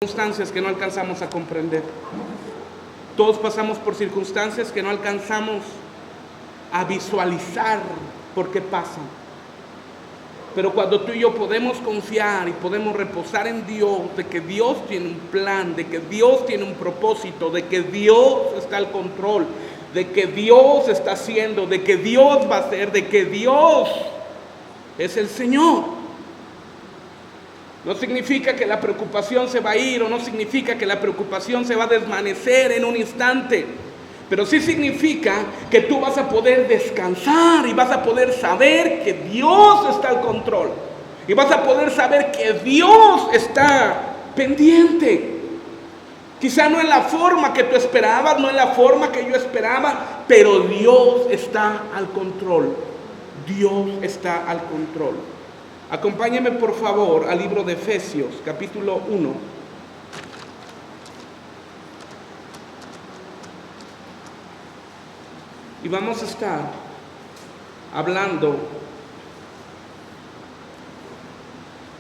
Circunstancias que no alcanzamos a comprender. Todos pasamos por circunstancias que no alcanzamos a visualizar por qué pasan. Pero cuando tú y yo podemos confiar y podemos reposar en Dios, de que Dios tiene un plan, de que Dios tiene un propósito, de que Dios está al control, de que Dios está haciendo, de que Dios va a hacer, de que Dios es el Señor. No significa que la preocupación se va a ir, o no significa que la preocupación se va a desvanecer en un instante, pero sí significa que tú vas a poder descansar y vas a poder saber que Dios está al control, y vas a poder saber que Dios está pendiente. Quizá no en la forma que tú esperabas, no en la forma que yo esperaba, pero Dios está al control. Dios está al control. Acompáñeme por favor al libro de Efesios, capítulo 1. Y vamos a estar hablando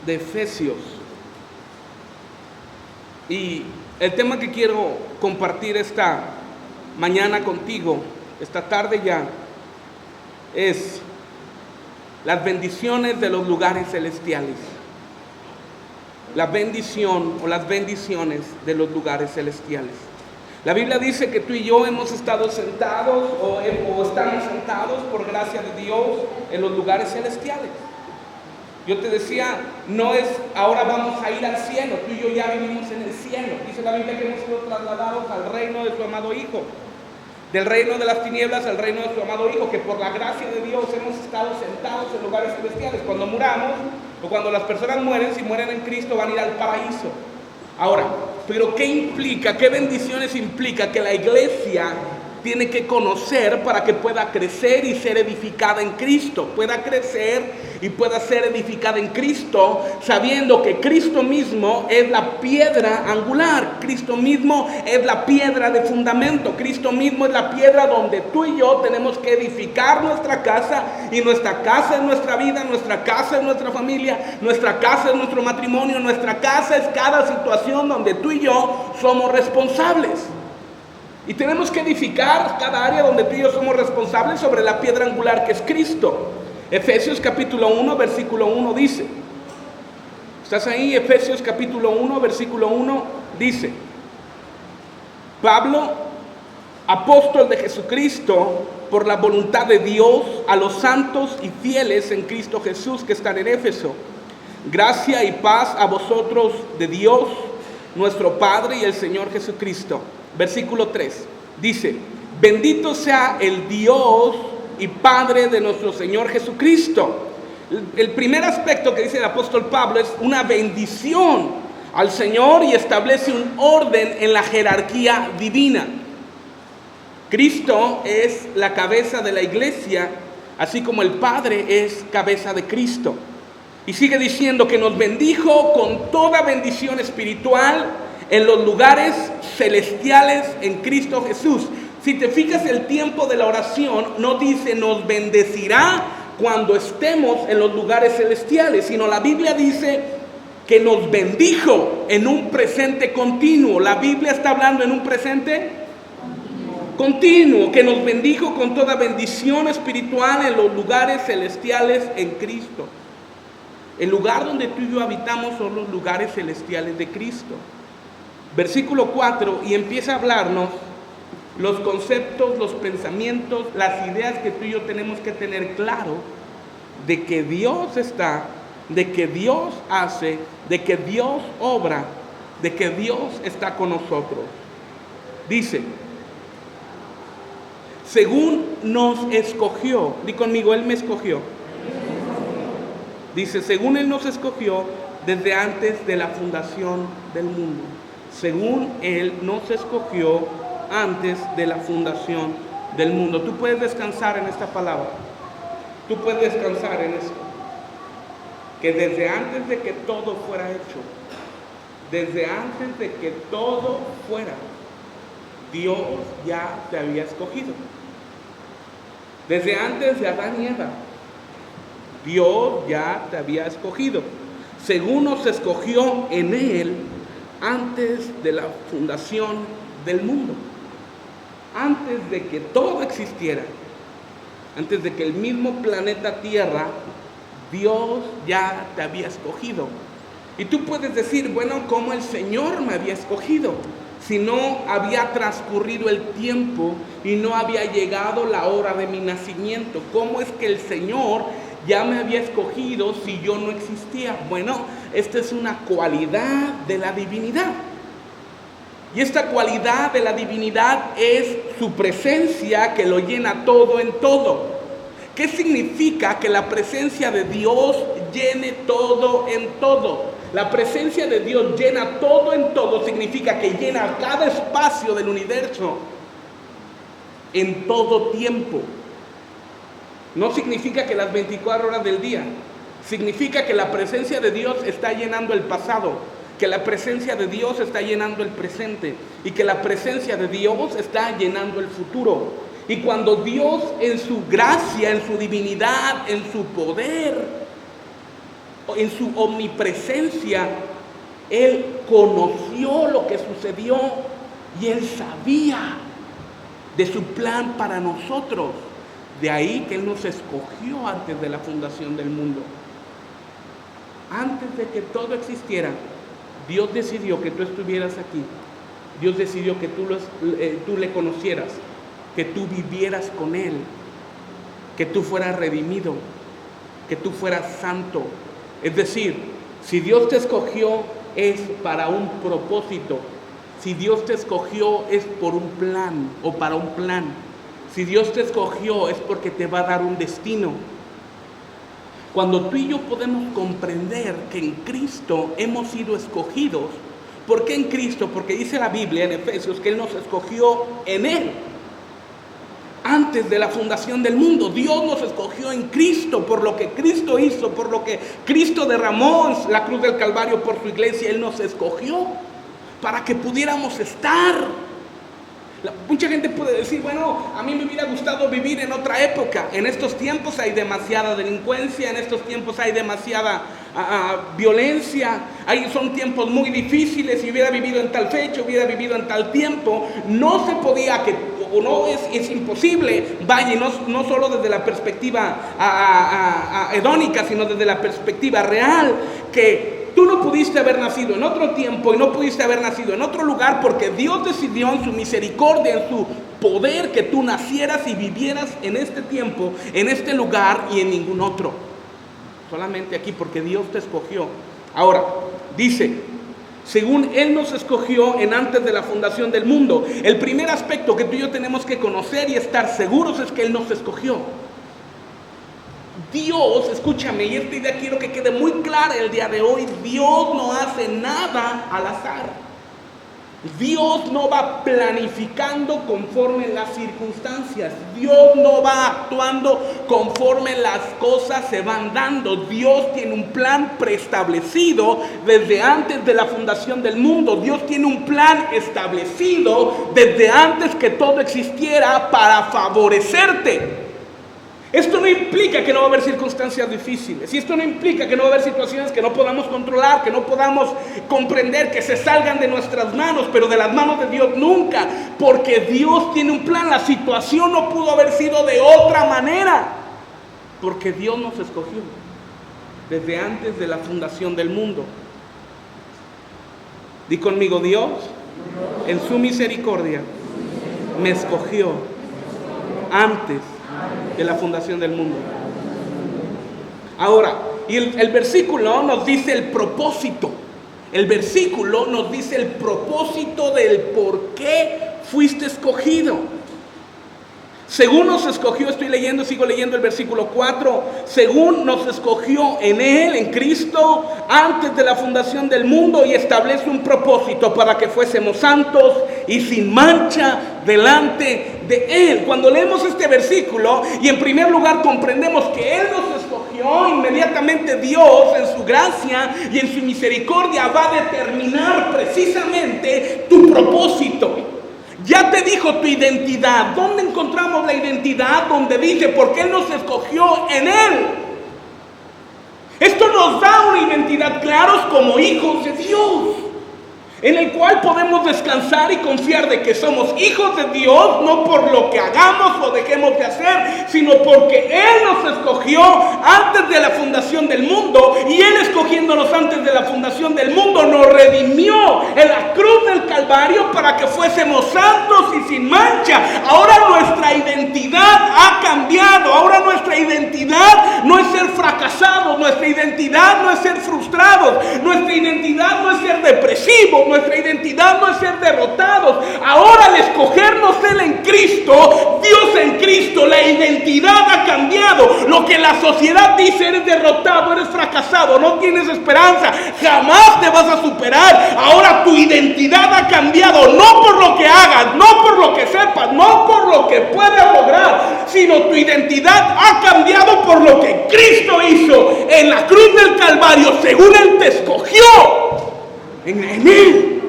de Efesios. Y el tema que quiero compartir esta mañana contigo, esta tarde ya, es las bendiciones de los lugares celestiales. La bendición o las bendiciones de los lugares celestiales. La Biblia dice que tú y yo hemos estado sentados o estamos sentados por gracia de Dios en los lugares celestiales. Yo te decía, no es ahora vamos a ir al cielo, tú y yo ya vivimos en el cielo. Dice la Biblia que hemos sido trasladados al reino de su amado Hijo. Del reino de las tinieblas al reino de su amado Hijo, que por la gracia de Dios hemos estado sentados en lugares celestiales. Cuando muramos, o cuando las personas mueren, si mueren en Cristo, van a ir al paraíso. Ahora, pero ¿qué implica? ¿Qué bendiciones implica? Que la iglesia tiene que conocer para que pueda crecer y ser edificada en Cristo. Pueda crecer y pueda ser edificada en Cristo, sabiendo que Cristo mismo es la piedra angular. Cristo mismo es la piedra de fundamento. Cristo mismo es la piedra donde tú y yo tenemos que edificar nuestra casa. Y nuestra casa es nuestra vida, nuestra casa es nuestra familia, nuestra casa es nuestro matrimonio, nuestra casa es cada situación donde tú y yo somos responsables. Y tenemos que edificar cada área donde tú y yo somos responsables sobre la piedra angular que es Cristo. Efesios capítulo 1, versículo 1 dice. ¿Estás ahí? Efesios capítulo 1, versículo 1 dice: Pablo, apóstol de Jesucristo, por la voluntad de Dios, a los santos y fieles en Cristo Jesús que están en Éfeso. Gracia y paz a vosotros de Dios, nuestro Padre y el Señor Jesucristo. Versículo 3 dice: bendito sea el Dios y Padre de nuestro Señor Jesucristo. El primer aspecto que dice el apóstol Pablo es una bendición al Señor y establece un orden en la jerarquía divina. Cristo es la cabeza de la iglesia, así como el Padre es cabeza de Cristo. Y sigue diciendo que nos bendijo con toda bendición espiritual en los lugares celestiales en Cristo Jesús. Si te fijas, el tiempo de la oración no dice nos bendecirá cuando estemos en los lugares celestiales, sino la Biblia dice que nos bendijo en un presente continuo. La Biblia está hablando en un presente continuo, que nos bendijo con toda bendición espiritual en los lugares celestiales en Cristo. El lugar donde tú y yo habitamos son los lugares celestiales de Cristo. Versículo 4, y empieza a hablarnos los conceptos, los pensamientos, las ideas que tú y yo tenemos que tener claro de que Dios está, de que Dios hace, de que Dios obra, de que Dios está con nosotros. Dice, según nos escogió, di conmigo, Él me escogió. Dice, según Él nos escogió desde antes de la fundación del mundo. Según Él nos escogió antes de la fundación del mundo. Tú puedes descansar en esta palabra. Tú puedes descansar en esto. Que desde antes de que todo fuera hecho, desde antes de que todo fuera, Dios ya te había escogido. Desde antes de Adán y Eva, Dios ya te había escogido. Según nos escogió en Él antes de la fundación del mundo, antes de que todo existiera, antes de que el mismo planeta Tierra, Dios ya te había escogido. Y tú puedes decir, bueno, ¿cómo el Señor me había escogido? Si no había transcurrido el tiempo y no había llegado la hora de mi nacimiento, ¿cómo es que el Señor ya me había escogido si yo no existía? Bueno, esta es una cualidad de la divinidad. Y esta cualidad de la divinidad es su presencia que lo llena todo en todo. ¿Qué significa que la presencia de Dios llene todo en todo? La presencia de Dios llena todo en todo significa que llena cada espacio del universo en todo tiempo. No significa que las 24 horas del día. Significa que la presencia de Dios está llenando el pasado, que la presencia de Dios está llenando el presente y que la presencia de Dios está llenando el futuro. Y cuando Dios en su gracia, en su divinidad, en su poder, en su omnipresencia, Él conoció lo que sucedió y Él sabía de su plan para nosotros. De ahí que Él nos escogió antes de la fundación del mundo. Antes de que todo existiera, Dios decidió que tú estuvieras aquí. Dios decidió que tú le conocieras, que tú vivieras con Él, que tú fueras redimido, que tú fueras santo. Es decir, si Dios te escogió es para un propósito. Si Dios te escogió es por un plan o para un plan. Si Dios te escogió es porque te va a dar un destino. Cuando tú y yo podemos comprender que en Cristo hemos sido escogidos. ¿Por qué en Cristo? Porque dice la Biblia en Efesios que Él nos escogió en Él. Antes de la fundación del mundo, Dios nos escogió en Cristo, por lo que Cristo hizo, por lo que Cristo derramó en la cruz del Calvario por su iglesia. Él nos escogió para que pudiéramos estar. Mucha gente puede decir, bueno, a mí me hubiera gustado vivir en otra época. En estos tiempos hay demasiada delincuencia, en estos tiempos hay demasiada violencia, son tiempos muy difíciles. Si hubiera vivido en tal fecha, hubiera vivido en tal tiempo, no se podía, o no es imposible, vaya, no solo desde la perspectiva hedónica, sino desde la perspectiva real, que tú no pudiste haber nacido en otro tiempo y no pudiste haber nacido en otro lugar porque Dios decidió en su misericordia, en su poder, que tú nacieras y vivieras en este tiempo, en este lugar y en ningún otro. Solamente aquí porque Dios te escogió. Ahora, dice, según Él nos escogió en antes de la fundación del mundo. El primer aspecto que tú y yo tenemos que conocer y estar seguros es que Él nos escogió. Dios, escúchame, y esta idea quiero que quede muy clara el día de hoy. Dios no hace nada al azar. Dios no va planificando conforme las circunstancias. Dios no va actuando conforme las cosas se van dando. Dios tiene un plan preestablecido desde antes de la fundación del mundo. Dios tiene un plan establecido desde antes que todo existiera para favorecerte. Esto no implica que no va a haber circunstancias difíciles, y esto no implica que no va a haber situaciones que no podamos controlar, que no podamos comprender, que se salgan de nuestras manos, pero de las manos de Dios nunca, porque Dios tiene un plan. La situación no pudo haber sido de otra manera, porque Dios nos escogió desde antes de la fundación del mundo. Di conmigo, Dios en su misericordia me escogió antes de la fundación del mundo. Ahora, y el versículo nos dice el propósito. El versículo nos dice el propósito del por qué fuiste escogido. Según nos escogió, sigo leyendo el versículo 4. Según nos escogió en Él, en Cristo, antes de la fundación del mundo, y establece un propósito para que fuésemos santos y sin mancha delante de Él. Cuando leemos este versículo y en primer lugar comprendemos que Él nos escogió, inmediatamente Dios en su gracia y en su misericordia va a determinar precisamente tu propósito. Ya te dijo tu identidad. ¿Dónde encontramos la identidad? Donde dice, porque Él nos escogió en Él. Esto nos da una identidad claros como hijos de Dios. en el cual podemos descansar y confiar de que somos hijos de Dios, no por lo que hagamos o dejemos de hacer, sino porque Él nos escogió antes de la fundación del mundo, y Él, escogiéndonos antes de la fundación del mundo, nos redimió en la cruz del Calvario para que fuésemos santos y sin mancha. Ahora nuestra identidad ha cambiado. Ahora nuestra identidad no es ser fracasados, nuestra identidad no es ser frustrados, nuestra identidad no es ser depresivos, nuestra identidad no es ser derrotados. Ahora, al escogernos Él en Cristo, Dios en Cristo, la identidad ha cambiado. Lo que la sociedad dice: eres derrotado, eres fracasado, no tienes esperanza, jamás te vas a superar. Ahora tu identidad ha cambiado, no por lo que hagas, no por lo que sepas, no por lo que puedas lograr, sino tu identidad ha cambiado por lo que Cristo hizo en la cruz del Calvario, según Él te escogió. En Él,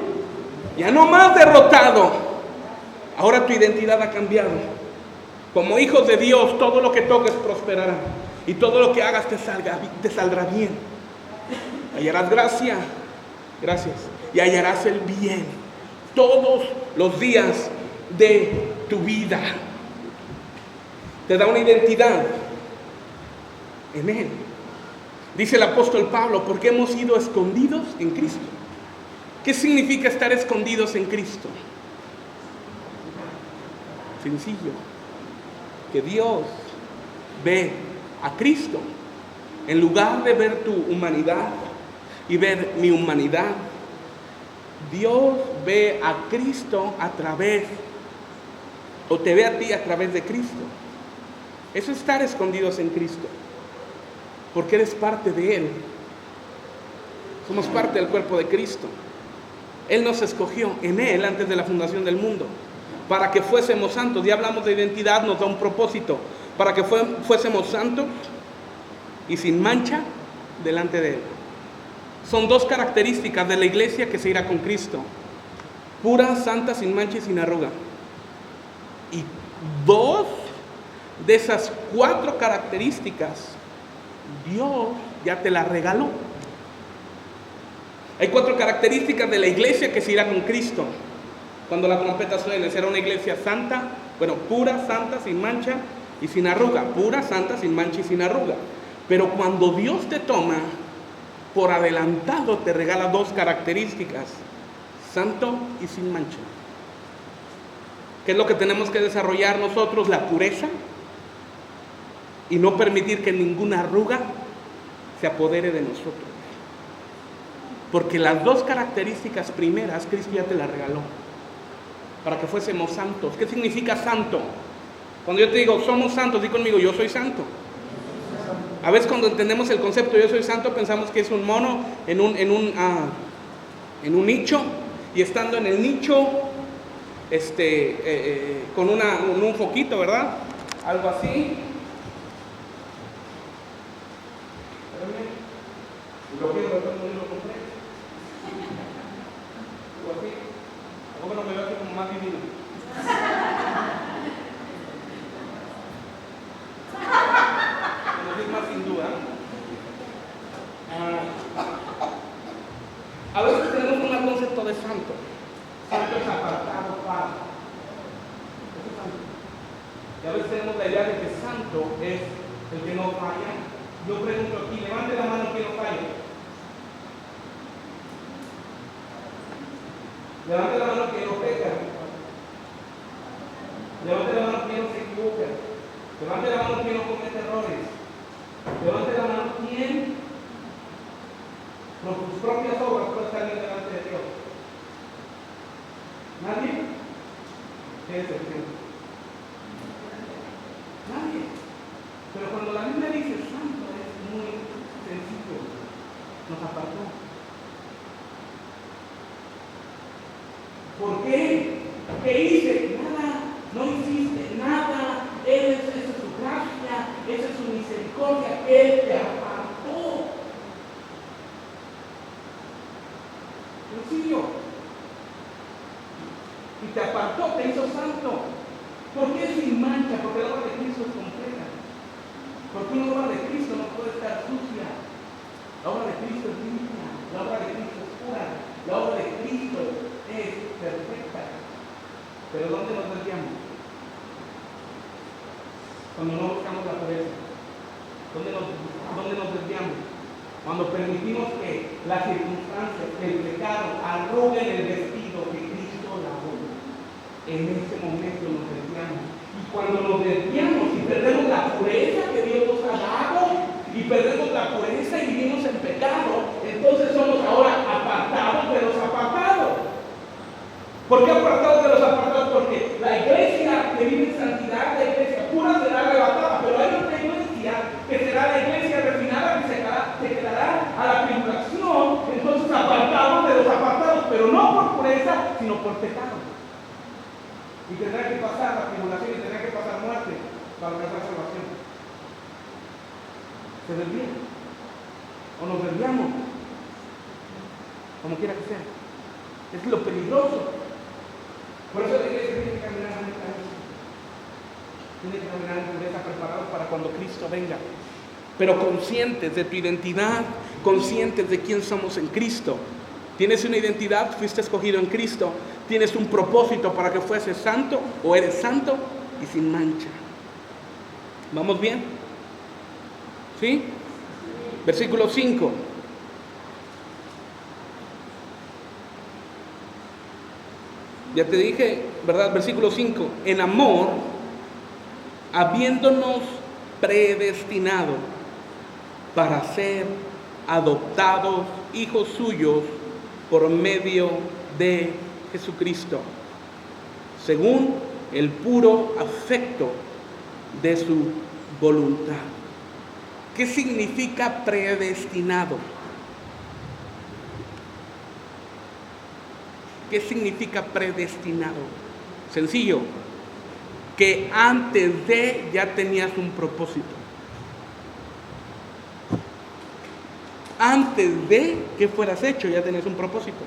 ya no más derrotado. Ahora tu identidad ha cambiado. Como hijos de Dios, todo lo que toques prosperará, y todo lo que hagas te saldrá bien. Hallarás gracias, y hallarás el bien todos los días de tu vida. Te da una identidad en Él. Dice el apóstol Pablo: porque hemos sido escondidos en Cristo. ¿Qué significa estar escondidos en Cristo? Sencillo, que Dios ve a Cristo. En lugar de ver tu humanidad y ver mi humanidad, Dios ve a Cristo a través, o te ve a ti a través de Cristo. Eso es estar escondidos en Cristo, porque eres parte de Él. Somos parte del cuerpo de Cristo. Él nos escogió en Él antes de la fundación del mundo, para que fuésemos santos. Ya hablamos de identidad, nos da un propósito: para que fuésemos santos y sin mancha delante de Él. Son dos características de la iglesia que se irá con Cristo: pura, santa, sin mancha y sin arruga. Y dos de esas 4 características Dios ya te las regaló. Hay 4 características de la iglesia que se irá con Cristo cuando la trompeta suene. Será una iglesia santa, pura, santa, sin mancha y sin arruga. Pura, santa, sin mancha y sin arruga. Pero cuando Dios te toma, por adelantado te regala 2 características: santo y sin mancha. ¿Qué es lo que tenemos que desarrollar nosotros? La pureza, y no permitir que ninguna arruga se apodere de nosotros. Porque las 2 características primeras Cristo ya te las regaló para que fuésemos santos. ¿Qué significa santo? Cuando yo te digo somos santos, di conmigo: yo soy santo. A veces cuando entendemos el concepto yo soy santo, pensamos que es un mono en un nicho, y estando en el nicho con un foquito, ¿verdad? Algo así. Lo compré. Algo así. Algo no me veo aquí como más divino. Más sin duda. A veces tenemos un concepto de santo. Santo es apartado para. Eso es santo. Y a veces tenemos la idea de que santo es el que no falla. Yo pregunto aquí: levante la mano que no falla. Levante la mano que no peca. Levante la mano que no se equivoca. Levante la mano que no comete errores. Levante la mano quien por sus propias obras puede estar bien delante de Dios. ¿Nadie? ¿Qué es el tiempo? Nadie. Pero cuando la Biblia dice santo es muy sencillo. Nos apartó. ¿Por qué? ¿Qué hice? Nada. No hiciste nada. Esa es su gracia, esa es su misericordia. Él te apartó. Sencillo. Y te apartó, te hizo santo. ¿Por qué sin mancha? Porque la obra de Cristo es completa. Porque una obra de Cristo no puede estar sucia. La obra de Cristo es limpia. La obra de Cristo es pura. La obra de Cristo Pero ¿dónde nos desviamos? Cuando no buscamos la pureza. ¿Dónde nos desviamos? Cuando permitimos que las circunstancias, que el pecado arruguen el vestido que Cristo lavó. En ese momento nos desviamos. Y cuando nos desviamos y perdemos la pureza que Dios nos ha dado, y perdemos la pureza y vivimos en pecado, entonces somos ahora apartados de los apartados. ¿Por qué apartados de los apartados? Porque la iglesia que vive en santidad, la iglesia pura, será arrebatada, pero hay otra iglesia que será la iglesia refinada, que se quedará a la tribulación, entonces apartados de los apartados, pero no por pureza, sino por pecado. Y tendrá que pasar la tribulación y tendrá que pasar muerte para alcanzar salvación. Se desvían o nos desviamos, como quiera que sea. Es lo peligroso. Por eso la iglesia tiene que caminar en pureza. Tiene que caminar en pureza, preparados para cuando Cristo venga. Pero conscientes de tu identidad, conscientes de quién somos en Cristo. Tienes una identidad, fuiste escogido en Cristo. Tienes un propósito para que fueses santo o eres santo y sin mancha. ¿Vamos bien? ¿Sí? Versículo 5. Ya te dije, ¿verdad? Versículo 5. En amor, habiéndonos predestinado para ser adoptados hijos suyos por medio de Jesucristo, según el puro afecto de su voluntad. ¿Qué significa predestinado? ¿Qué significa predestinado? Sencillo, que antes de ya tenías un propósito. Antes de que fueras hecho ya tenías un propósito.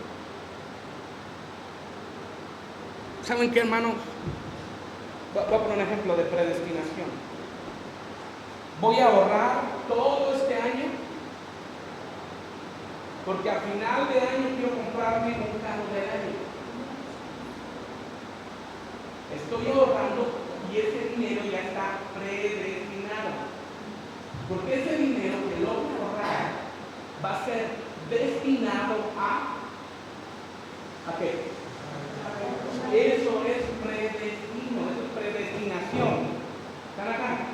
¿Saben qué, hermanos? Voy a poner un ejemplo de predestinación. Voy a ahorrar todo este año porque a final de año quiero comprarme un carro del año. Estoy ahorrando y ese dinero ya está predestinado. Porque ese dinero que logro ahorrar va a ser destinado ¿a qué? Eso es predestino, eso es predestinación. ¿Están acá?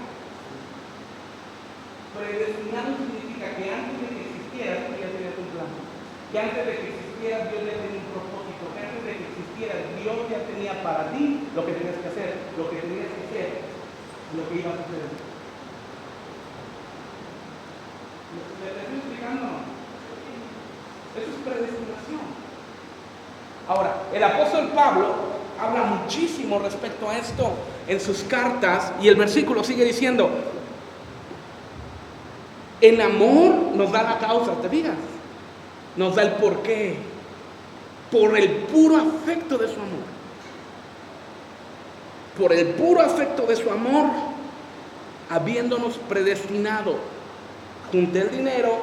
Predestinado significa que antes de que existieras, tú ya tenías un plan. Que antes de que existieras, Dios ya tenía un propósito. Que antes de que existieras, Dios ya tenía para ti lo que tenías que hacer, lo que tenías que hacer, lo que iba a suceder. ¿Me estoy explicando? Eso es predestinación. Ahora, el apóstol Pablo habla muchísimo respecto a esto en sus cartas y el versículo sigue diciendo: en amor nos da la causa, ¿te fijas? Nos da el porqué, por el puro afecto de su amor. Por el puro afecto de su amor, habiéndonos predestinado, junté el dinero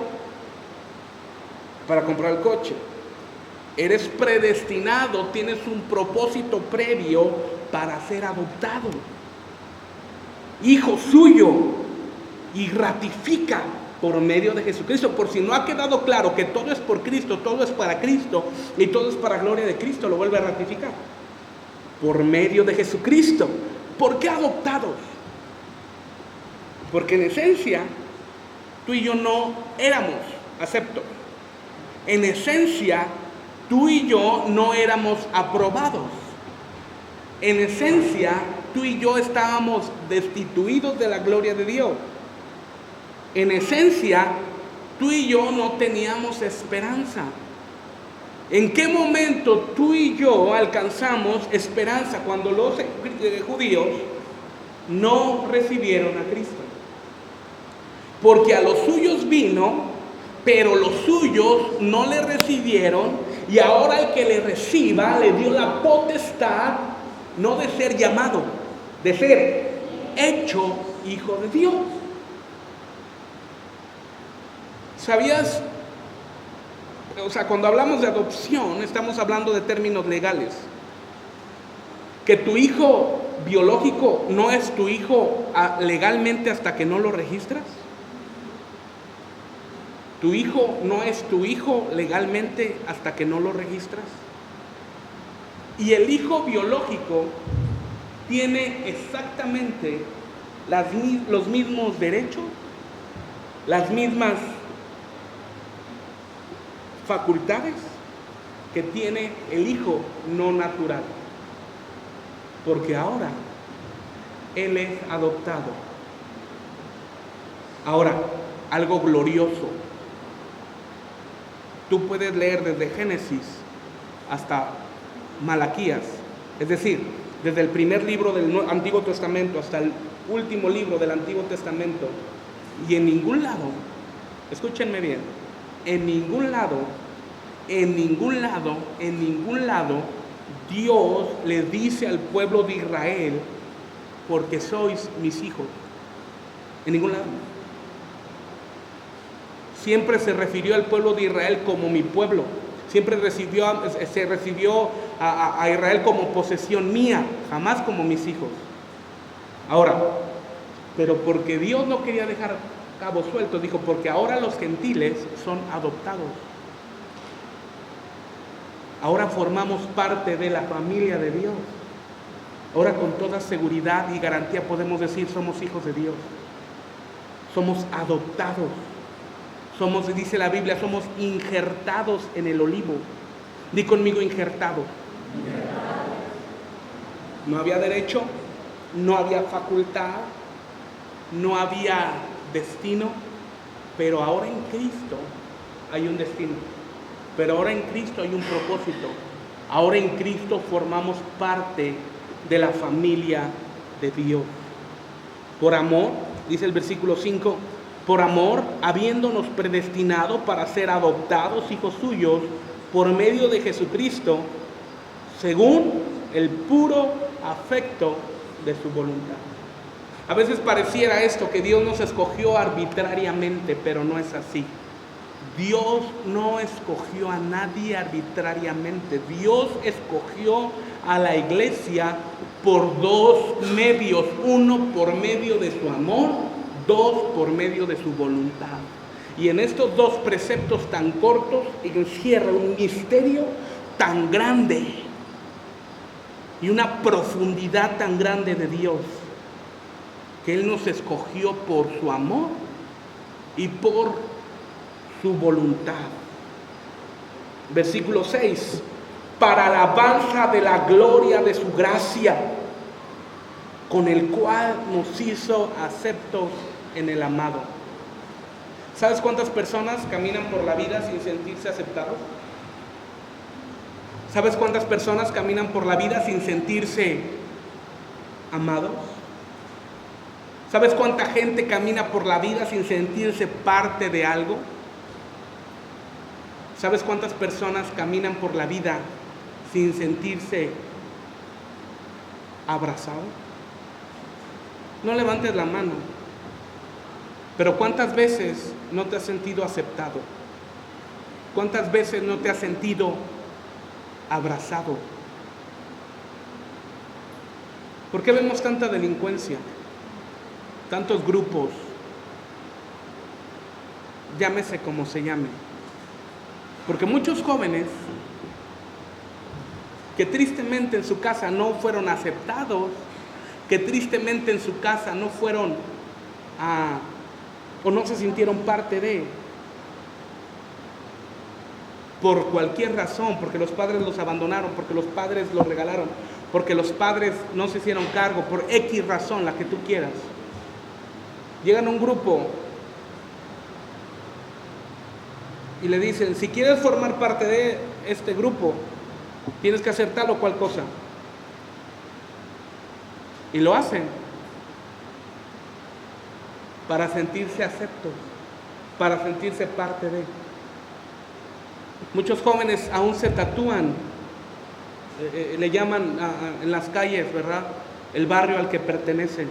para comprar el coche. Eres predestinado, tienes un propósito previo para ser adoptado, hijo suyo, y ratifica por medio de Jesucristo. Por si no ha quedado claro que todo es por Cristo, todo es para Cristo y todo es para gloria de Cristo, lo vuelve a ratificar. Por medio de Jesucristo. ¿Por qué adoptados? Porque en esencia tú y yo no éramos aceptos. En esencia tú y yo no éramos aprobados. En esencia tú y yo estábamos destituidos de la gloria de Dios. En esencia, tú y yo no teníamos esperanza. ¿En qué momento tú y yo alcanzamos esperanza? Cuando los judíos no recibieron a Cristo. Porque a los suyos vino, pero los suyos no le recibieron, y ahora el que le reciba le dio la potestad, no de ser llamado, de ser hecho hijo de Dios. ¿Sabías? O sea, cuando hablamos de adopción, estamos hablando de términos legales. que tu hijo biológico no es tu hijo legalmente hasta que no lo registras. Tu hijo no es tu hijo legalmente hasta que no lo registras. Y el hijo biológico tiene exactamente los mismos derechos, las mismas facultades que tiene el hijo no natural. Porque ahora él es adoptado. Ahora, algo glorioso. Tú puedes leer desde Génesis hasta Malaquías, es decir, desde el primer libro del Antiguo Testamento hasta el último libro del Antiguo Testamento, y en ningún lado, escúchenme bien, en ningún lado, Dios le dice al pueblo de Israel, porque sois mis hijos. En ningún lado. Siempre se refirió al pueblo de Israel como mi pueblo. Siempre se recibió a Israel como posesión mía, jamás como mis hijos. Ahora, pero porque Dios no quería dejar cabo suelto, dijo, porque ahora los gentiles son adoptados. Ahora formamos parte de la familia de Dios. Ahora con toda seguridad y garantía podemos decir, somos hijos de Dios. Somos adoptados. Somos, dice la Biblia, somos injertados en el olivo. Di conmigo, injertado. No había derecho, no había facultad, no había destino, pero ahora en Cristo hay un destino. Pero ahora en Cristo hay un propósito. Ahora en Cristo formamos parte de la familia de Dios. Por amor, dice el versículo 5, por amor, habiéndonos predestinado para ser adoptados hijos suyos por medio de Jesucristo, según el puro afecto de su voluntad. A veces pareciera esto, que Dios nos escogió arbitrariamente, pero no es así. Dios no escogió a nadie arbitrariamente. Dios escogió a la iglesia por dos medios. Uno, por medio de su amor. Dos, por medio de su voluntad. Y en estos dos preceptos tan cortos encierra un misterio tan grande y una profundidad tan grande de Dios, que Él nos escogió por su amor y por su voluntad. Versículo 6, para alabanza de la gloria de su gracia, con el cual nos hizo aceptos en el amado. ¿Sabes cuántas personas caminan por la vida sin sentirse aceptados? ¿Sabes cuántas personas caminan por la vida sin sentirse amados? ¿Sabes cuánta gente camina por la vida sin sentirse parte de algo? ¿Sabes cuántas personas caminan por la vida sin sentirse abrazados? No levantes la mano, pero ¿cuántas veces no te has sentido aceptado? ¿Cuántas veces no te has sentido abrazado? ¿Por qué vemos tanta delincuencia? Tantos grupos, llámese como se llame. Porque muchos jóvenes que tristemente en su casa no fueron aceptados, que tristemente en su casa no fueron o no se sintieron parte de, por cualquier razón, porque los padres los abandonaron, porque los padres los regalaron, porque los padres no se hicieron cargo, por X razón, la que tú quieras. Llegan a un grupo y le dicen, si quieres formar parte de este grupo, tienes que hacer tal o cual cosa. Y lo hacen para sentirse aceptos, para sentirse parte de. Muchos jóvenes aún se tatúan, le llaman en las calles, ¿verdad?, el barrio al que pertenecen,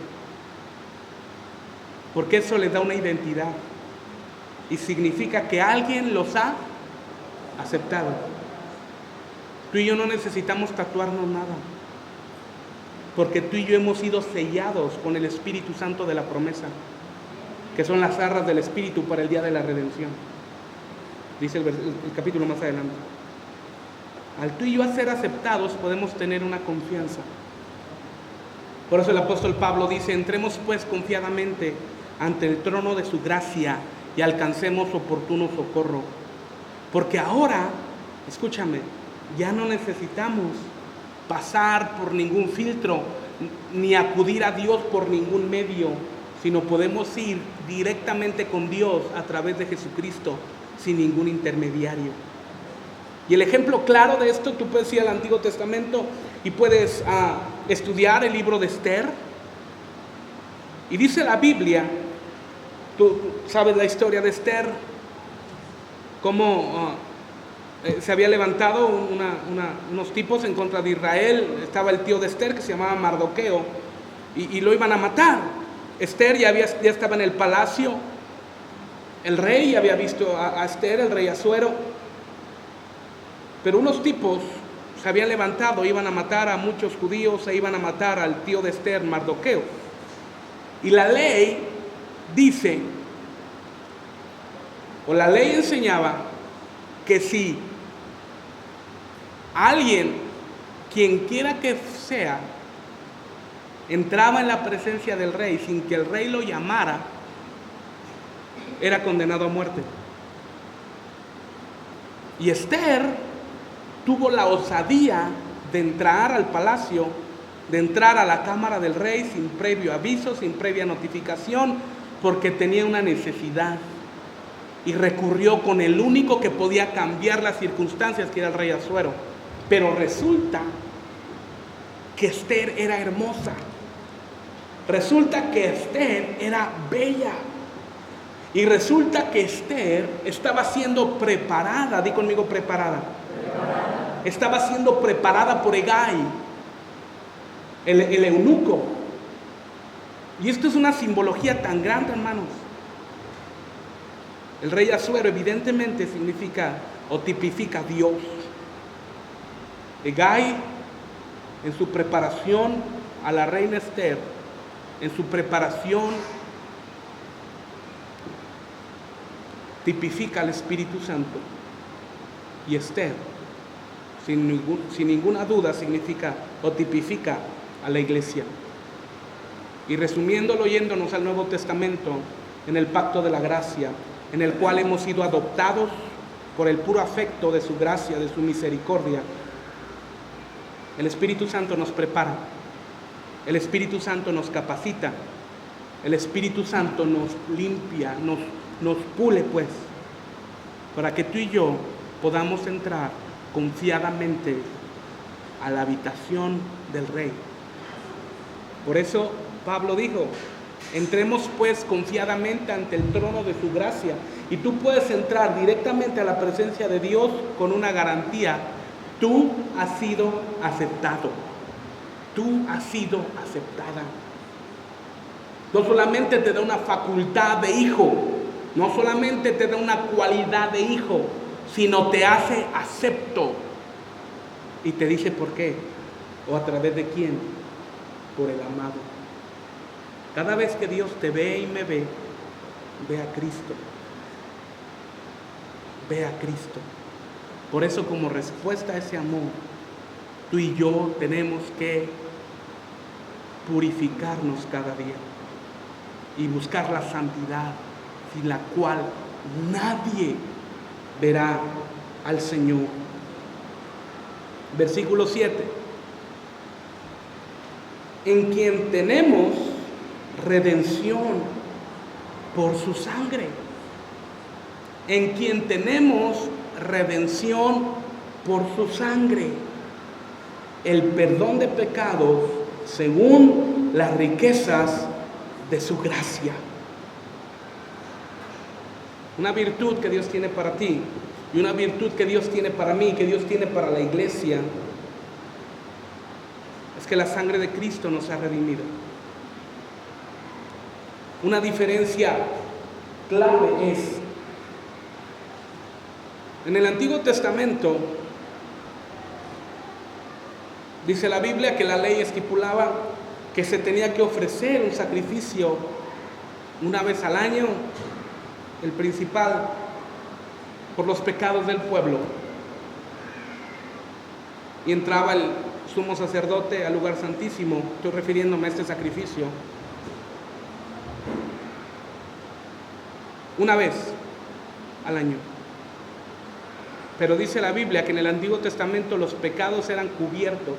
porque eso les da una identidad y significa que alguien los ha aceptado. Tú y yo no necesitamos tatuarnos nada. porque tú y yo hemos sido sellados con el Espíritu Santo de la promesa, que son las arras del Espíritu para el día de la redención. Dice el capítulo más adelante. Al tú y yo ser aceptados podemos tener una confianza. Por eso el apóstol Pablo dice: entremos pues confiadamente ante el trono de su gracia y alcancemos oportuno socorro. Porque ahora, escúchame, ya no necesitamos pasar por ningún filtro ni acudir a Dios por ningún medio, sino podemos ir directamente con Dios a través de Jesucristo sin ningún intermediario. Y el ejemplo claro de esto, tú puedes ir al Antiguo Testamento y puedes estudiar el libro de Esther. Y dice la Biblia, tú sabes la historia de Esther, cómo se había levantado unos tipos en contra de Israel. Estaba el tío de Esther, que se llamaba Mardoqueo, y lo iban a matar. Esther ya estaba en el palacio. El rey había visto a Esther, el rey Asuero. Pero unos tipos se habían levantado, iban a matar a muchos judíos e iban a matar al tío de Esther, Mardoqueo. Y la ley dice, o la ley enseñaba, que si alguien, quien quiera que sea, entraba en la presencia del rey sin que el rey lo llamara, era condenado a muerte. Y Esther tuvo la osadía de entrar al palacio, de entrar a la cámara del rey sin previo aviso, sin previa notificación, porque tenía una necesidad. Y recurrió con el único que podía cambiar las circunstancias, que era el rey Asuero. Pero resulta que Esther era hermosa. Resulta que Esther era bella. Y resulta que Esther estaba siendo preparada, di conmigo preparada. Estaba siendo preparada por Hegai, el eunuco. Y esto es una simbología tan grande, hermanos. El rey Asuero evidentemente significa o tipifica a Dios. Hegai, en su preparación a la reina Esther, en su preparación, tipifica al Espíritu Santo. Y Esther, sin ninguna duda, significa o tipifica a la iglesia. Y resumiéndolo, yéndonos al Nuevo Testamento, en el pacto de la gracia, en el cual hemos sido adoptados por el puro afecto de su gracia, de su misericordia, el Espíritu Santo nos prepara, el Espíritu Santo nos capacita, el Espíritu Santo nos limpia, nos pule, pues, para que tú y yo podamos entrar confiadamente a la habitación del Rey. Por eso Pablo dijo: entremos pues confiadamente ante el trono de su gracia. Y tú puedes entrar directamente a la presencia de Dios con una garantía: tú has sido aceptado, tú has sido aceptada. No solamente te da una facultad de hijo, no solamente te da una cualidad de hijo, sino te hace acepto. Y te dice por qué, o a través de quién: por el amado. Cada vez que Dios te ve y me ve, ve a Cristo. Ve a Cristo. Por eso, como respuesta a ese amor, tú y yo tenemos que purificarnos cada día y buscar la santidad, sin la cual nadie verá al Señor. Versículo 7. En quien tenemos redención por su sangre. En quien tenemos redención por su sangre. El perdón de pecados según las riquezas de su gracia. Una virtud que Dios tiene para ti y una virtud que Dios tiene para mí, que Dios tiene para la iglesia, es que la sangre de Cristo nos ha redimido. Una diferencia clave es: en el Antiguo Testamento Dice la Biblia que la ley estipulaba que se tenía que ofrecer un sacrificio una vez al año, el principal, por los pecados del pueblo. Y entraba el sumo sacerdote al lugar santísimo. Estoy refiriéndome a este sacrificio. Una vez al año. Pero dice la Biblia que en el Antiguo Testamento los pecados eran cubiertos.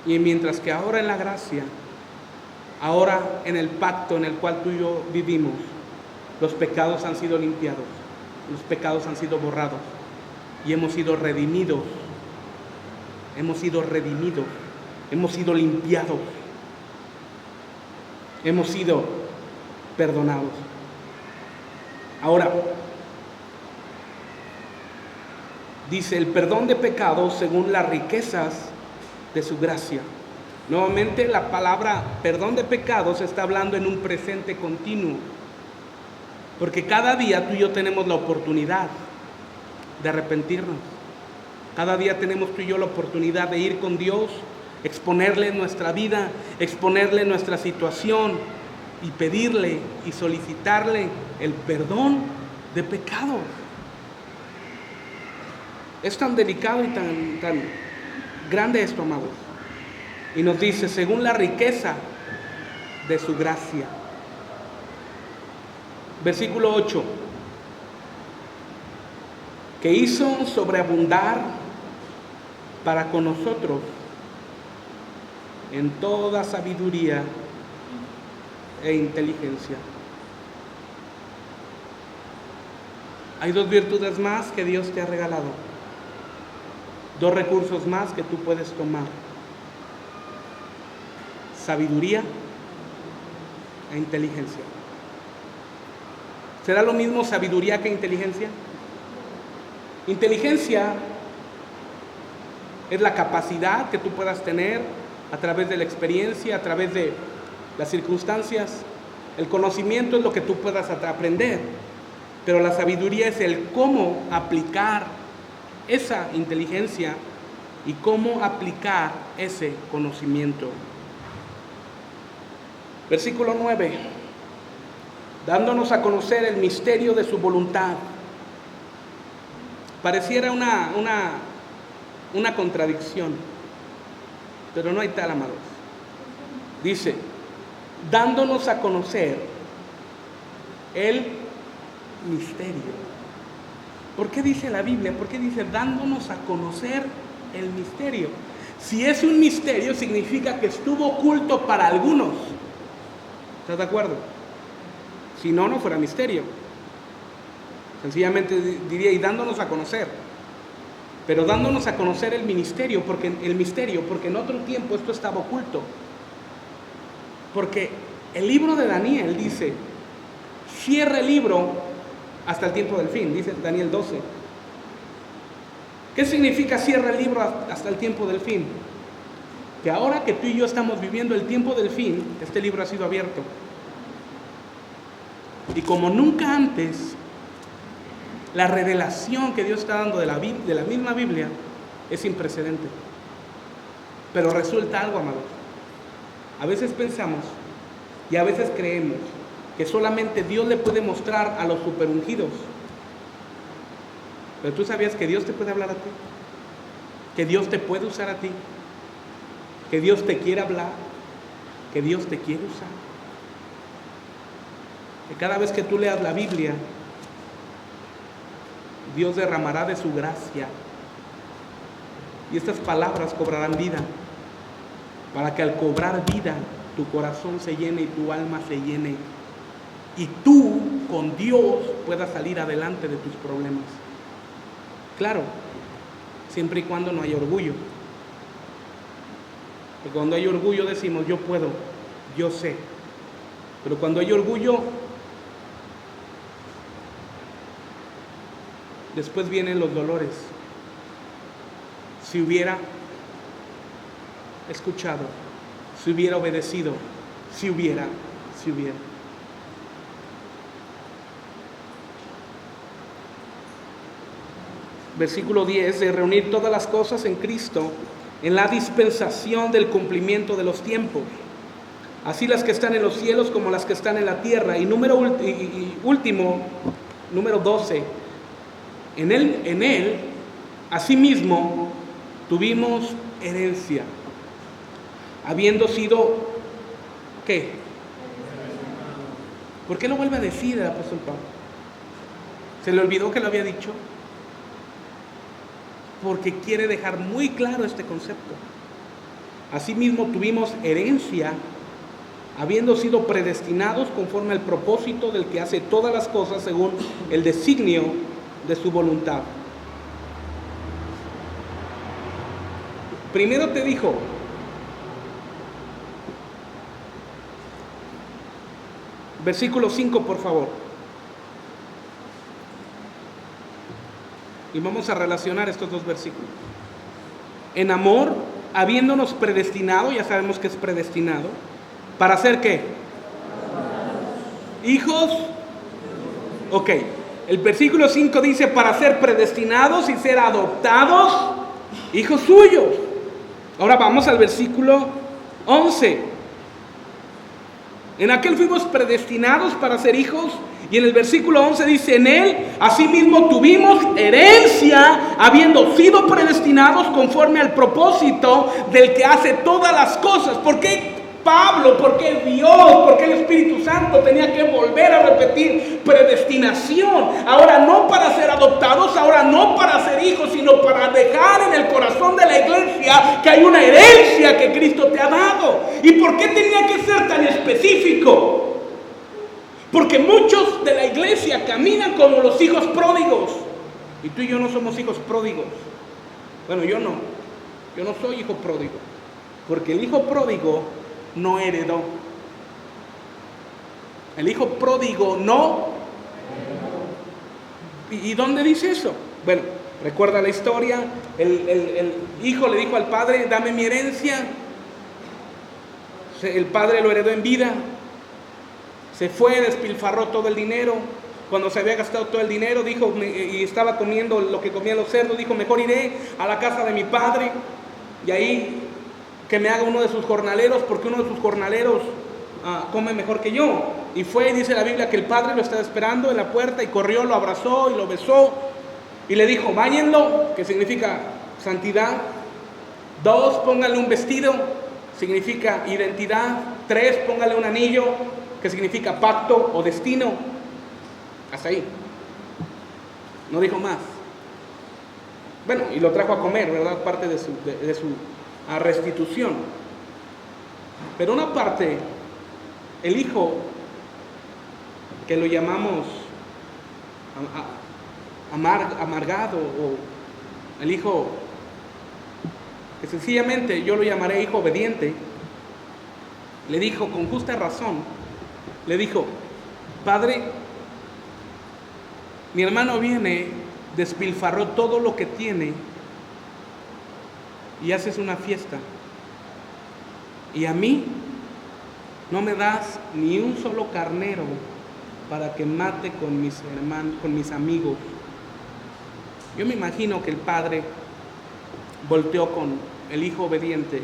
Y mientras que ahora en la gracia, ahora en el pacto en el cual tú y yo vivimos, los pecados han sido limpiados, los pecados han sido borrados y hemos sido redimidos, hemos sido limpiados, hemos sido perdonados. Ahora, dice el perdón de pecados según las riquezas de su gracia. Nuevamente la palabra perdón de pecados está hablando en un presente continuo, porque cada día tú y yo tenemos la oportunidad de arrepentirnos. Cada día tenemos tú y yo la oportunidad de ir con Dios, exponerle nuestra vida, exponerle nuestra situación y pedirle y solicitarle el perdón de pecados. Es tan delicado y tan grande esto, amados. Y nos dice, según la riqueza de su gracia. Versículo 8. Que hizo sobreabundar para con nosotros en toda sabiduría e inteligencia. Hay dos virtudes más que Dios te ha regalado. Dos recursos más que tú puedes tomar. Sabiduría e inteligencia. ¿Será lo mismo sabiduría que inteligencia? Inteligencia es la capacidad que tú puedas tener a través de la experiencia, a través de las circunstancias. El conocimiento es lo que tú puedas aprender, pero la sabiduría es el cómo aplicar esa inteligencia y cómo aplicar ese conocimiento. Versículo 9. Dándonos a conocer el misterio de su voluntad. Pareciera una contradicción, pero no hay tal, amados. Dice, dándonos a conocer el misterio. ¿Por qué dice la Biblia? ¿Por qué dice dándonos a conocer el misterio? Si es un misterio, significa que estuvo oculto para algunos. ¿Estás de acuerdo? Si no, no fuera misterio. Sencillamente diría, y dándonos a conocer. Pero dándonos a conocer el misterio, porque en otro tiempo esto estaba oculto. Porque el libro de Daniel dice, cierra el libro hasta el tiempo del fin, dice Daniel 12. ¿Qué significa cierra el libro hasta el tiempo del fin? Que ahora que tú y yo estamos viviendo el tiempo del fin, este libro ha sido abierto. Y como nunca antes, la revelación que Dios está dando de la misma Biblia es sin precedente. Pero resulta algo, amados. A veces pensamos y a veces creemos que solamente Dios le puede mostrar a los superungidos. Pero tú sabías que Dios te puede hablar a ti, que Dios te puede usar a ti, que Dios te quiere hablar, que Dios te quiere usar. Que cada vez que tú leas la Biblia, Dios derramará de su gracia y estas palabras cobrarán vida, para que al cobrar vida tu corazón se llene y tu alma se llene y tú con Dios puedas salir adelante de tus problemas. Claro, siempre y cuando no haya orgullo. Porque cuando hay orgullo decimos yo puedo, yo sé. Pero cuando hay orgullo, después vienen los dolores. Si hubiera escuchado, si hubiera obedecido, si hubiera. versículo 10, de reunir todas las cosas en Cristo, en la dispensación del cumplimiento de los tiempos, así las que están en los cielos como las que están en la tierra. Y último, número 12, en él, asimismo, tuvimos herencia, habiendo sido, ¿qué? ¿Por qué lo vuelve a decir el apóstol Pablo? ¿Se le olvidó que lo había dicho? Porque quiere dejar muy claro este concepto. Asimismo tuvimos herencia, habiendo sido predestinados conforme al propósito del que hace todas las cosas según el designio de su voluntad. Primero te dijo, versículo 5, por favor. Y vamos a relacionar estos dos versículos. En amor, habiéndonos predestinado, ya sabemos que es predestinado, ¿para hacer qué? Hijos. Ok, el versículo 5 dice para ser predestinados y ser adoptados hijos suyos. Ahora vamos al versículo 11. En aquel fuimos predestinados para ser hijos. Y en el versículo 11 dice, en él asimismo tuvimos herencia, habiendo sido predestinados conforme al propósito del que hace todas las cosas. ¿Por qué Pablo? ¿Por qué Dios? ¿Por qué el Espíritu Santo tenía que volver a repetir predestinación? Ahora no para ser adoptados, ahora no para ser hijos, sino para dejar en el corazón de la iglesia que hay una herencia que Cristo te ha dado. ¿Y por qué tenía que ser tan específico? Porque muchos de la iglesia caminan como los hijos pródigos. Y tú y yo no somos hijos pródigos. Bueno, yo no soy hijo pródigo. Porque el hijo pródigo no heredó. El hijo pródigo no. ¿Y dónde dice eso? Bueno, recuerda la historia. El hijo le dijo al padre, dame mi herencia. El padre lo heredó en vida. Se fue, despilfarró todo el dinero. Cuando se había gastado todo el dinero, dijo, y estaba comiendo lo que comían los cerdos, dijo, mejor iré a la casa de mi padre y ahí que me haga uno de sus jornaleros, porque uno de sus jornaleros come mejor que yo. Y fue, y dice la Biblia, que el padre lo estaba esperando en la puerta y corrió, lo abrazó y lo besó y le dijo, báñenlo, que significa santidad. 2, pónganle un vestido, significa identidad. 3, pónganle un anillo, que significa pacto o destino. Hasta ahí. No dijo más. Bueno, y lo trajo a comer, ¿verdad? Parte de su restitución. Pero una parte, el hijo, que lo llamamos amargado, o el hijo, que sencillamente yo lo llamaré hijo obediente, le dijo con justa razón, le dijo, padre, mi hermano viene, despilfarró todo lo que tiene y haces una fiesta. Y a mí no me das ni un solo carnero para que mate con mis hermanos, con mis amigos. Yo me imagino que el padre volteó con el hijo obediente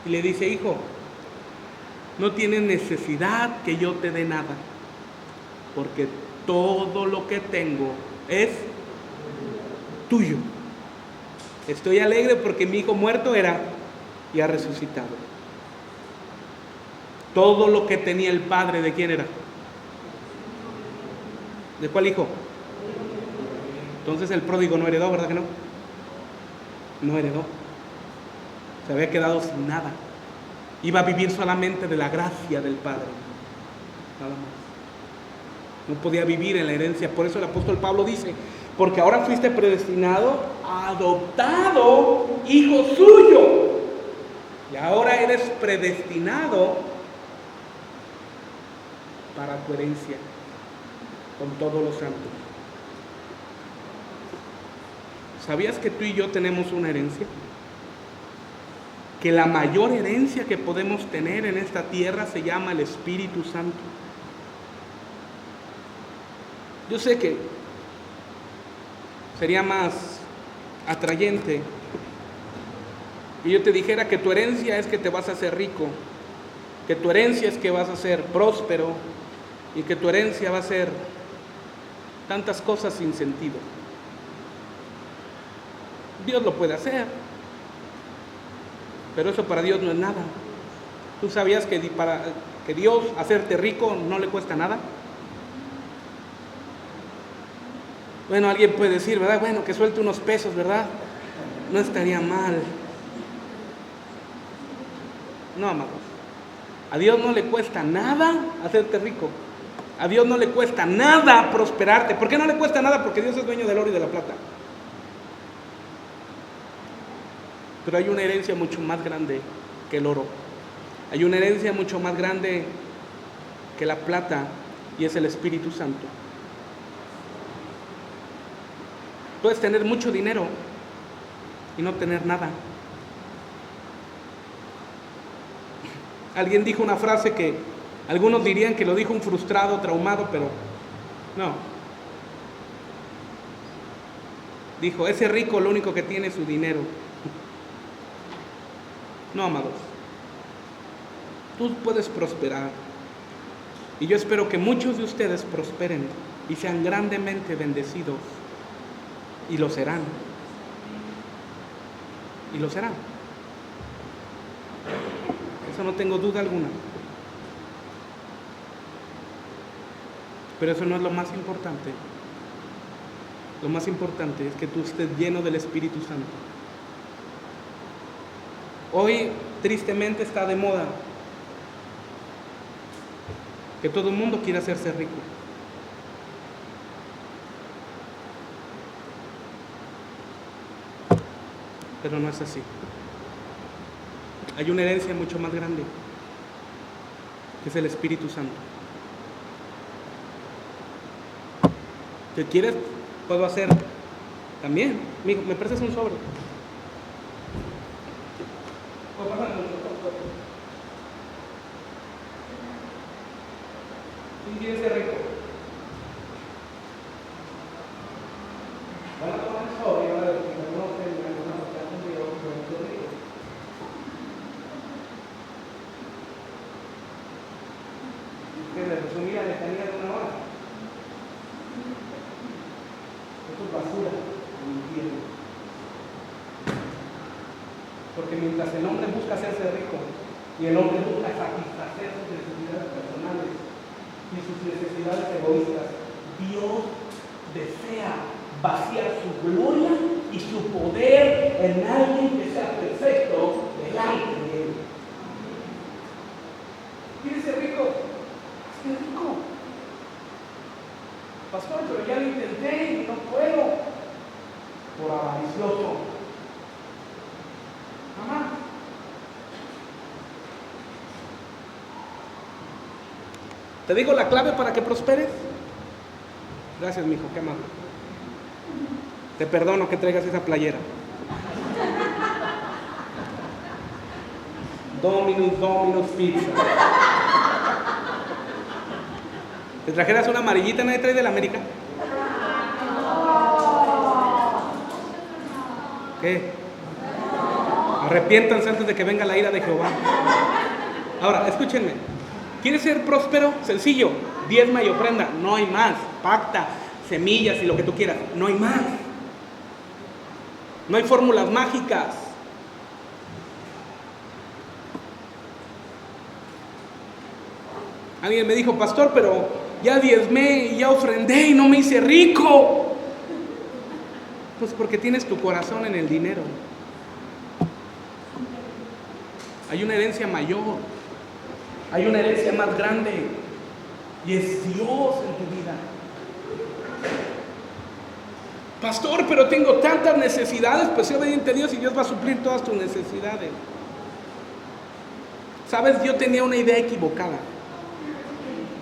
y le dice, hijo, no tienes necesidad que yo te dé nada, porque todo lo que tengo es tuyo. Estoy alegre porque mi hijo muerto era y ha resucitado. Todo lo que tenía el padre, ¿de quién era? ¿De cuál hijo? Entonces el pródigo no heredó, ¿verdad que no? No heredó. Se había quedado sin nada. Iba a vivir solamente de la gracia del Padre. Nada más. No podía vivir en la herencia. Por eso el apóstol Pablo dice, porque ahora fuiste predestinado, adoptado, hijo suyo. Y ahora eres predestinado para tu herencia con todos los santos. ¿Sabías que tú y yo tenemos una herencia? Que la mayor herencia que podemos tener en esta tierra se llama el Espíritu Santo. Yo sé que sería más atrayente que yo te dijera que tu herencia es que te vas a hacer rico, que tu herencia es que vas a ser próspero y que tu herencia va a ser tantas cosas sin sentido. Dios lo puede hacer, pero eso para Dios no es nada. ¿Tú sabías que para que Dios hacerte rico no le cuesta nada? Bueno, alguien puede decir, ¿verdad? Bueno, que suelte unos pesos, ¿verdad? No estaría mal. No, amados. A Dios no le cuesta nada hacerte rico. A Dios no le cuesta nada prosperarte. ¿Por qué no le cuesta nada? Porque Dios es dueño del oro y de la plata. Pero hay una herencia mucho más grande que el oro. Hay una herencia mucho más grande que la plata y es el Espíritu Santo. Puedes tener mucho dinero y no tener nada. Alguien dijo una frase que algunos dirían que lo dijo un frustrado, traumado, pero no. Dijo, ese rico lo único que tiene es su dinero. No, amados. Tú puedes prosperar. Y yo espero que muchos de ustedes prosperen y sean grandemente bendecidos. Y lo serán. Y lo serán. Eso no tengo duda alguna. Pero eso no es lo más importante. Lo más importante es que tú estés lleno del Espíritu Santo. Hoy, tristemente, está de moda que todo el mundo quiere hacerse rico. Pero no es así. Hay una herencia mucho más grande, que es el Espíritu Santo. Si quieres, puedo hacer también. Mijo, ¿me prestas un sobre? ¿Quién quiere ser rico? Van a tomar el sobre y van a decir, no sé, que le resumí la letanía de una hora. Esto es basura en el infierno. Porque mientras el hombre busca hacerse rico y el hombre busca satisfacer sus necesidades personales y sus necesidades egoístas, Dios desea vaciar su gloria y su poder en alguien que sea perfecto delante de él. ¿Quieres ser rico? Hazte rico. Pastor, pero ya lo intenté y no puedo. Por avaricioso. Mamá. ¿Te digo la clave para que prosperes? Gracias, mijo, qué amable. Te perdono que traigas esa playera. Domino's Pizza. ¿Te trajeras una amarillita? ¿Nadie trae de la América? ¿Qué? Arrepiéntanse antes de que venga la ira de Jehová. Ahora, escúchenme. ¿Quieres ser próspero? Sencillo. Diezma y ofrenda. No hay más. Pacta, semillas y lo que tú quieras. No hay más. No hay fórmulas mágicas. Alguien me dijo, pastor, pero ya diezmé y ya ofrendé y no me hice rico. Pues porque tienes tu corazón en el dinero. Hay una herencia mayor. Hay una herencia más grande. Y es Dios en tu vida. Pastor, pero tengo tantas necesidades. Pues sé obediente a Dios y Dios va a suplir todas tus necesidades. ¿Sabes? Yo tenía una idea equivocada.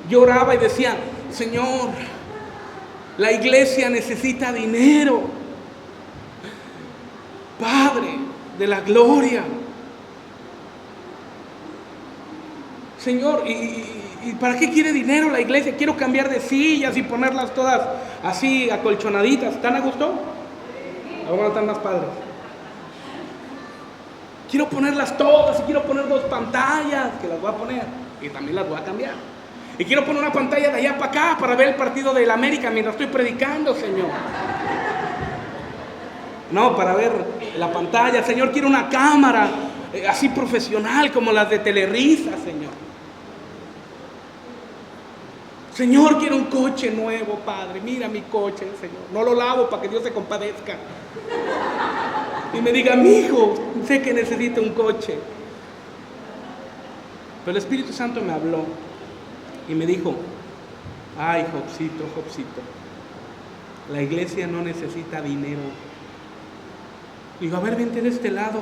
Yo oraba y decía, Señor, la iglesia necesita dinero. Padre de la gloria. Señor, ¿y para qué quiere dinero la iglesia? Quiero cambiar de sillas y ponerlas todas así acolchonaditas. ¿Tan a gusto? Ahora van a estar más padres. Quiero ponerlas todas y quiero poner 2 pantallas, que las voy a poner y también las voy a cambiar. Y quiero poner una pantalla de allá para acá para ver el partido del América mientras estoy predicando, Señor. No, para ver la pantalla. Señor, quiero una cámara así profesional como las de Telerisa, Señor. Señor, quiero un coche nuevo, Padre. Mira mi coche, Señor. No lo lavo para que Dios se compadezca. Y me diga, mi hijo, sé que necesita un coche. Pero el Espíritu Santo me habló y me dijo, ay, Jobcito, la iglesia no necesita dinero. Digo, a ver, vente de este lado.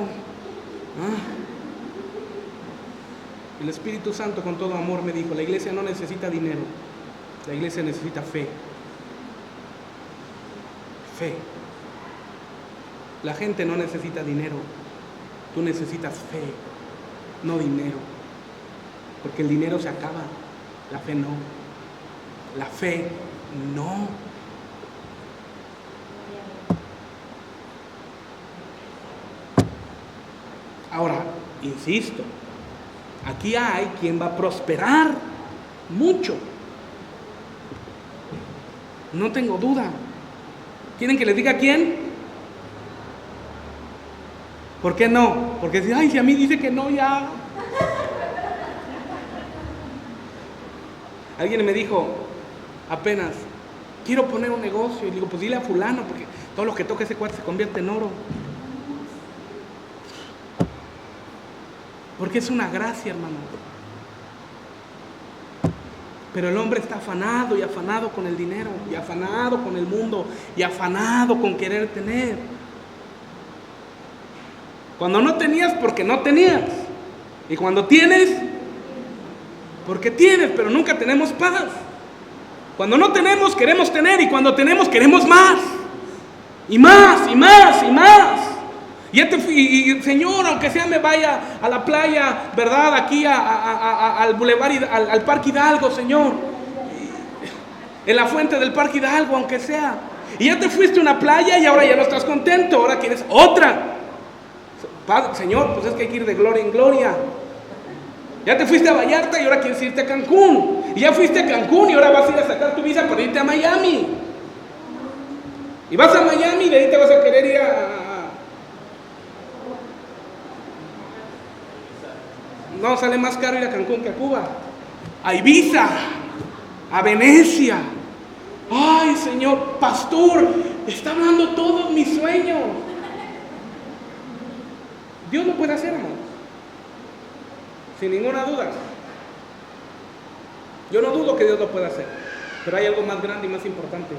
El Espíritu Santo con todo amor me dijo, la iglesia no necesita dinero, la iglesia necesita fe. Fe. La gente no necesita dinero, tú necesitas fe, no dinero. Porque el dinero se acaba, la fe no. La fe no. Ahora, insisto, aquí hay quien va a prosperar mucho. No tengo duda. ¿Quieren que les diga quién? ¿Por qué no? Porque si a mí dice que no, ya. Alguien me dijo apenas, quiero poner un negocio. Y digo, pues dile a fulano, porque todo lo que toca ese cuarto se convierte en oro. Porque es una gracia, hermano. Pero el hombre está afanado y afanado con el dinero, y afanado con el mundo, y afanado con querer tener. Cuando no tenías, porque no tenías. Y cuando tienes, porque tienes, pero nunca tenemos paz. Cuando no tenemos, queremos tener, y cuando tenemos, queremos más. Y más, y más, y más. Y Señor, aunque sea me vaya a la playa, ¿verdad? Aquí al Boulevard, al Parque Hidalgo, Señor. En la fuente del Parque Hidalgo, aunque sea. Y ya te fuiste a una playa y ahora ya no estás contento, ahora quieres otra. Padre, Señor, pues es que hay que ir de gloria en gloria. Ya te fuiste a Vallarta y ahora quieres irte a Cancún. Y ya fuiste a Cancún y ahora vas a ir a sacar tu visa para irte a Miami. Y vas a Miami y de ahí te vas a querer ir No, sale más caro ir a Cancún que a Cuba. A Ibiza, a Venecia. Ay, Señor, pastor, está hablando todos mis sueños. Dios lo puede hacer, hermano. Sin ninguna duda. Yo no dudo que Dios lo pueda hacer. Pero hay algo más grande y más importante.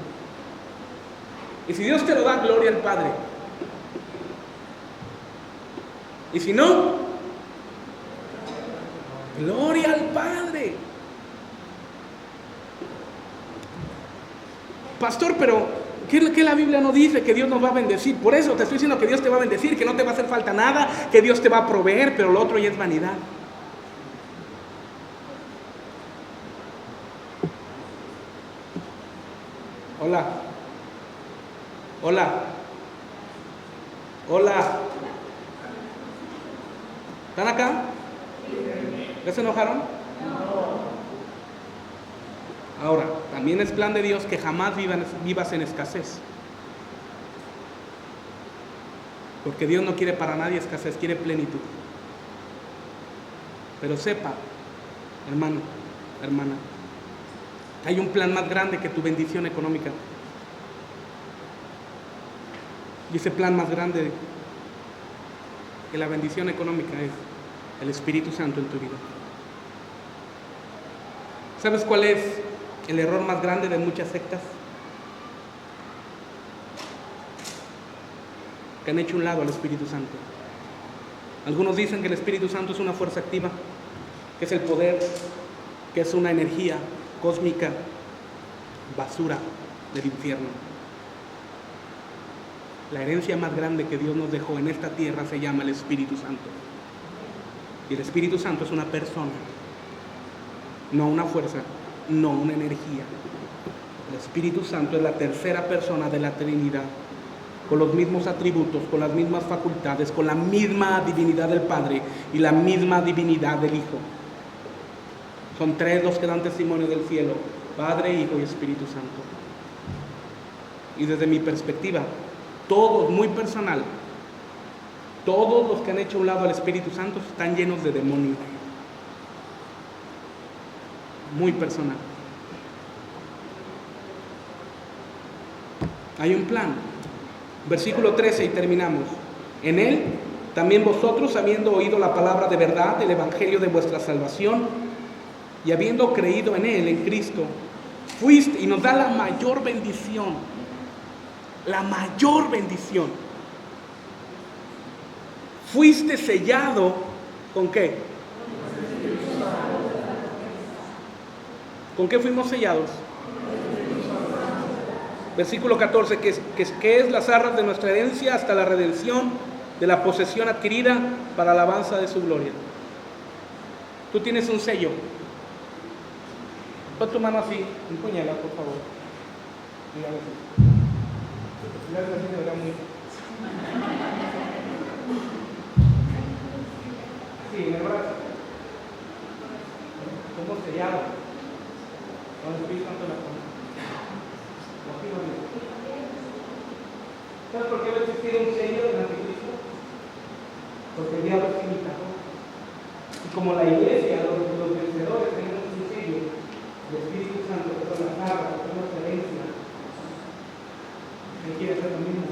Y si Dios te lo da, gloria al Padre. Y si no, gloria al Padre. Pastor, pero ¿qué la Biblia no dice? Que Dios nos va a bendecir. Por eso te estoy diciendo que Dios te va a bendecir, que no te va a hacer falta nada, que Dios te va a proveer, pero lo otro ya es vanidad. Hola. Hola. Hola. ¿Están acá? ¿Ya se enojaron? Ahora, también es plan de Dios que jamás vivas en escasez. Porque Dios no quiere para nadie escasez, quiere plenitud. Pero sepa, hermano, hermana, que hay un plan más grande que tu bendición económica. Y ese plan más grande que la bendición económica es el Espíritu Santo en tu vida. ¿Sabes cuál es el error más grande de muchas sectas? Que han hecho un lado al Espíritu Santo. Algunos dicen que el Espíritu Santo es una fuerza activa, que es el poder, que es una energía cósmica, basura del infierno. La herencia más grande que Dios nos dejó en esta tierra se llama el Espíritu Santo. Y el Espíritu Santo es una persona, no una fuerza, no una energía. El Espíritu Santo es la tercera persona de la Trinidad. con los mismos atributos, con las mismas facultades, con la misma divinidad del Padre y la misma divinidad del Hijo. Son tres los que dan testimonio del cielo: Padre, Hijo y Espíritu Santo. Y desde mi perspectiva, todos, muy personal, todos los que han hecho a un lado al Espíritu Santo están llenos de demonios. Muy personal. Hay un plan. Versículo 13 y terminamos. En él también vosotros, habiendo oído la palabra de verdad, el evangelio de vuestra salvación, y habiendo creído en él, en Cristo, fuiste, y nos da la mayor bendición. La mayor bendición. Fuiste sellado, ¿con qué? ¿Con qué fuimos sellados? Versículo 14, que es las arras de nuestra herencia hasta la redención de la posesión adquirida para alabanza de su gloria. Tú tienes un sello. Pon tu mano así, empuñala, por favor. Dígame así. Sí, en el brazo. Somos sellados. Con el Espíritu Santo la pone. ¿Sabes por qué va a existir un sello del anticristo? Porque el diablo es imitador. Y como la iglesia, los vencedores, tenemos un sello del Espíritu Santo, que son las arras, que son las herencias, él quiere hacer lo mismo,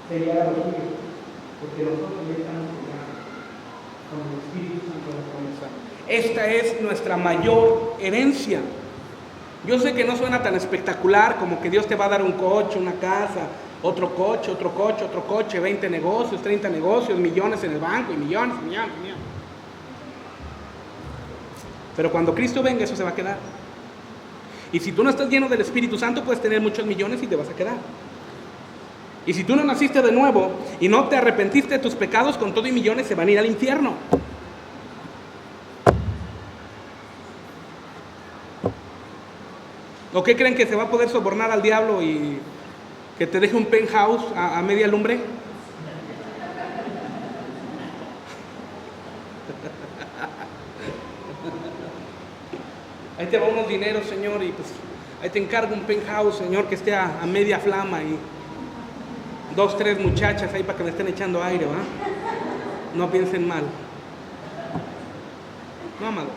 sellar a los suyos, porque nosotros ya estamos sellados con el Espíritu Santo de la promesa. Esta es nuestra mayor herencia. Yo sé que no suena tan espectacular como que Dios te va a dar un coche, una casa, otro coche, 20 negocios, 30 negocios, millones en el banco y millones. Pero cuando Cristo venga, eso se va a quedar. Y si tú no estás lleno del Espíritu Santo, puedes tener muchos millones y te vas a quedar. Y si tú no naciste de nuevo y no te arrepentiste de tus pecados, con todo y millones se van a ir al infierno. ¿O qué creen, que se va a poder sobornar al diablo y que te deje un penthouse a media lumbre? Ahí te va unos dineros, Señor, y pues ahí te encargo un penthouse, Señor, que esté a media flama y 2, 3 muchachas ahí para que me estén echando aire, ¿va? No piensen mal. No, amados.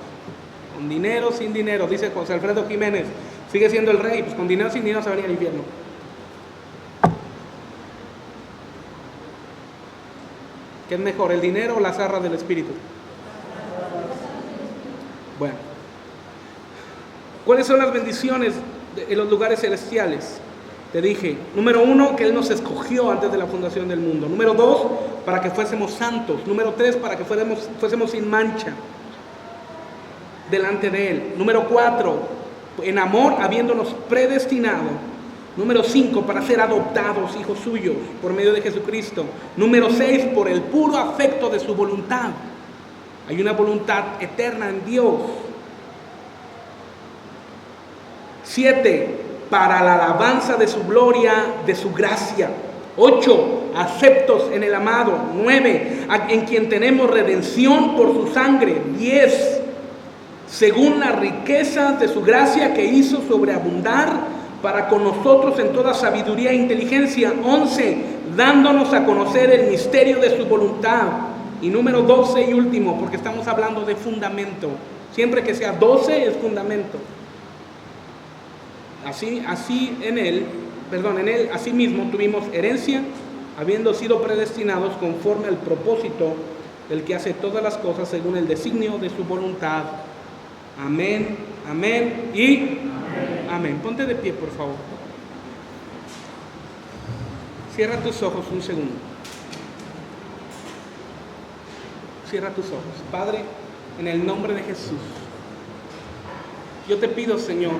Con dinero, sin dinero, dice José Alfredo Jiménez. Sigue siendo el rey, pues con dinero, sin dinero se va a ir al infierno. ¿Qué es mejor, el dinero o las arras del Espíritu? Bueno, ¿cuáles son las bendiciones en los lugares celestiales? Te dije, número 1, que Él nos escogió antes de la fundación del mundo. Número 2, para que fuésemos santos. Número 3, para que fuésemos sin mancha delante de Él. Número 4, en amor, habiéndonos predestinado. Número 5, para ser adoptados hijos suyos por medio de Jesucristo. Número 6, por el puro afecto de su voluntad. Hay una voluntad eterna en Dios. 7, para la alabanza de su gloria, de su gracia. 8, aceptos en el amado. 9, en quien tenemos redención por su sangre. 10, según las riquezas de su gracia que hizo sobreabundar para con nosotros en toda sabiduría e inteligencia. 11, dándonos a conocer el misterio de su voluntad. Y número 12 y último, porque estamos hablando de fundamento. Siempre que sea 12 es fundamento. En él, asimismo tuvimos herencia, habiendo sido predestinados conforme al propósito del que hace todas las cosas según el designio de su voluntad. Amén, amén y amén. Ponte de pie, por favor. Cierra tus ojos un segundo. Cierra tus ojos. Padre, en el nombre de Jesús, yo te pido, Señor,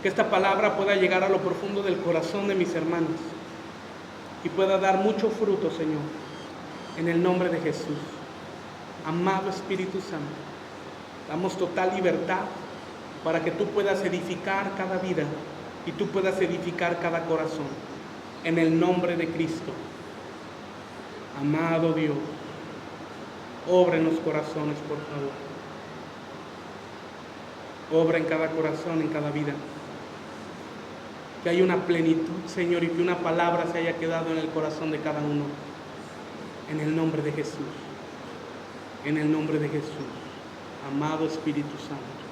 que esta palabra pueda llegar a lo profundo del corazón de mis hermanos y pueda dar mucho fruto, Señor, en el nombre de Jesús. Amado Espíritu Santo, damos total libertad para que tú puedas edificar cada vida y tú puedas edificar cada corazón. en el nombre de Cristo. Amado Dios, obra en los corazones, por favor. Obra en cada corazón, en cada vida. Que haya una plenitud, Señor, y que una palabra se haya quedado en el corazón de cada uno. En el nombre de Jesús. En el nombre de Jesús. Amado Espíritu Santo.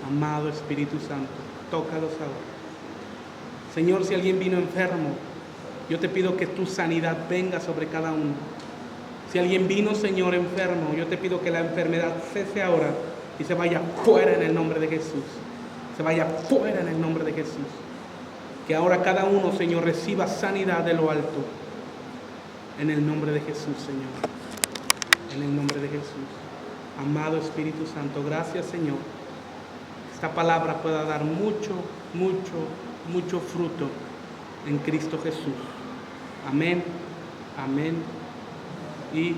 Amado Espíritu Santo. Tócalos ahora. Señor, si alguien vino enfermo, yo te pido que tu sanidad venga sobre cada uno. Si alguien vino, Señor, enfermo, yo te pido que la enfermedad cese ahora y se vaya fuera en el nombre de Jesús. Se vaya fuera en el nombre de Jesús. Que ahora cada uno, Señor, reciba sanidad de lo alto. En el nombre de Jesús, Señor. En el nombre de Jesús. Amado Espíritu Santo, gracias, Señor. Esta palabra pueda dar mucho, mucho, mucho fruto en Cristo Jesús. Amén, amén y